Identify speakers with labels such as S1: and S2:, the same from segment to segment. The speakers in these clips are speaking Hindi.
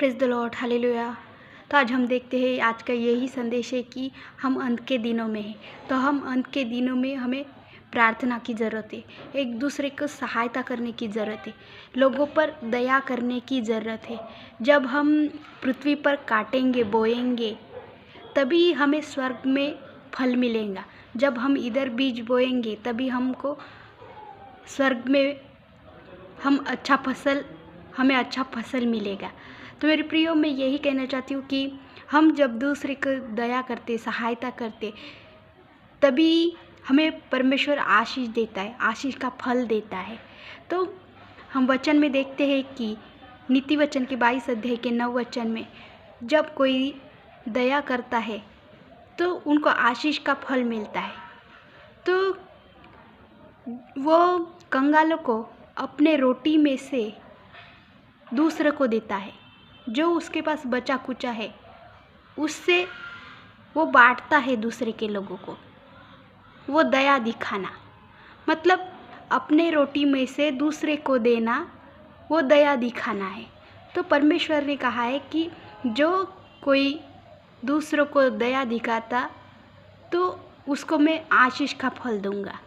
S1: Praise the Lord, hallelujah. तो आज हम देखते हैं, आज का यही संदेश है कि हम अंत के दिनों में हैं। तो हम अंत के दिनों में हमें प्रार्थना की ज़रूरत है, एक दूसरे को सहायता करने की ज़रूरत है, लोगों पर दया करने की ज़रूरत है। जब हम पृथ्वी पर काटेंगे, बोएंगे, तभी हमें स्वर्ग में फल मिलेगा। जब हम इधर बीज बोएंगे, तभी हमको स्वर्ग में हमें अच्छा फसल मिलेगा। तो मेरे प्रियो, मैं यही कहना चाहती हूँ कि हम जब दूसरे को दया करते, सहायता करते, तभी हमें परमेश्वर आशीष देता है, आशीष का फल देता है। तो हम वचन में देखते हैं कि नीति वचन के 22 अध्याय के 9 वचन में जब कोई दया करता है तो उनको आशीष का फल मिलता है। तो वो कंगालों को अपने रोटी में से दूसरे को देता है, जो उसके पास बचा कुचा है उससे वो बांटता है दूसरे के लोगों को। वो दया दिखाना मतलब अपने रोटी में से दूसरे को देना, वो दया दिखाना है। तो परमेश्वर ने कहा है कि जो कोई दूसरों को दया दिखाता तो उसको मैं आशीष का फल दूंगा,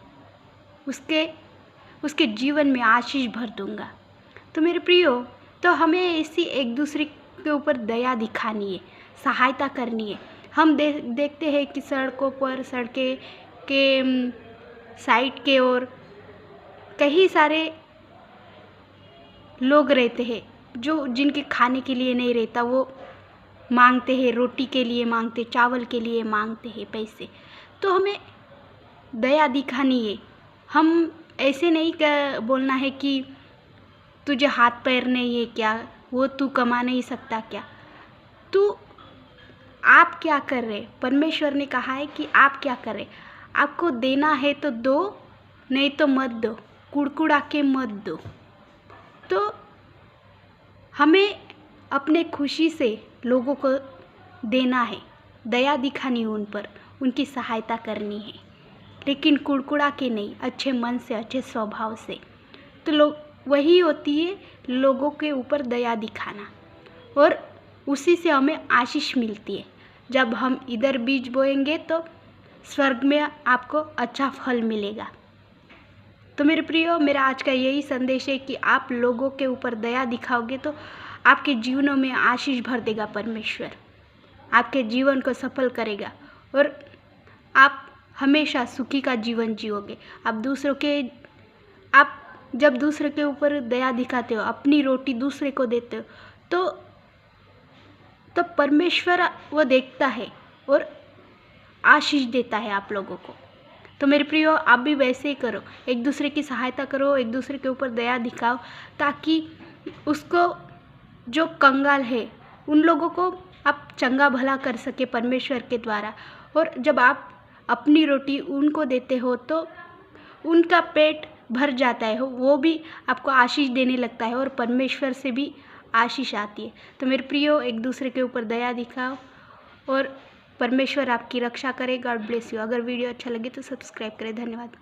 S1: उसके जीवन में आशीष भर दूंगा। तो मेरे प्रियो, तो हमें ऐसी एक दूसरे के ऊपर दया दिखानी है, सहायता करनी है। हम देखते हैं कि सड़कों पर, सड़कें के साइड के ओर कई सारे लोग रहते हैं जो जिनके खाने के लिए नहीं रहता, वो मांगते हैं, रोटी के लिए मांगते, चावल के लिए मांगते हैं पैसे। तो हमें दया दिखानी है। हम ऐसे नहीं बोलना है कि तुझे हाथ पैर नहीं है क्या, वो तू कमा नहीं सकता क्या। तो आप क्या कर रहे? परमेश्वर ने कहा है कि आप क्या कर रहे? आपको देना है तो दो, नहीं तो मत दो, कुड़कुड़ा के मत दो। तो हमें अपने खुशी से लोगों को देना है, दया दिखानी उन पर, उनकी सहायता करनी है, लेकिन कुड़कुड़ा के नहीं, अच्छे मन से, अच्छे स्वभाव से। तो वही होती है लोगों के ऊपर दया दिखाना, और उसी से हमें आशीष मिलती है। जब हम इधर बीज बोएंगे तो स्वर्ग में आपको अच्छा फल मिलेगा। तो मेरे प्रियो, मेरा आज का यही संदेश है कि आप लोगों के ऊपर दया दिखाओगे तो आपके जीवनों में आशीष भर देगा परमेश्वर, आपके जीवन को सफल करेगा और आप हमेशा सुखी का जीवन जियोगे। आप जब दूसरे के ऊपर दया दिखाते हो, अपनी रोटी दूसरे को देते हो, तो परमेश्वर वो देखता है और आशीष देता है आप लोगों को। तो मेरे प्रियो, आप भी वैसे ही करो, एक दूसरे की सहायता करो, एक दूसरे के ऊपर दया दिखाओ, ताकि उसको, जो कंगाल है, उन लोगों को आप चंगा भला कर सके परमेश्वर के द्वारा। और जब आप अपनी रोटी उनको देते हो तो उनका पेट भर जाता है, वो भी आपको आशीष देने लगता है और परमेश्वर से भी आशीष आती है। तो मेरे प्रियो, एक दूसरे के ऊपर दया दिखाओ और परमेश्वर आपकी रक्षा करे। God bless you. अगर वीडियो अच्छा लगे तो सब्सक्राइब करें। धन्यवाद।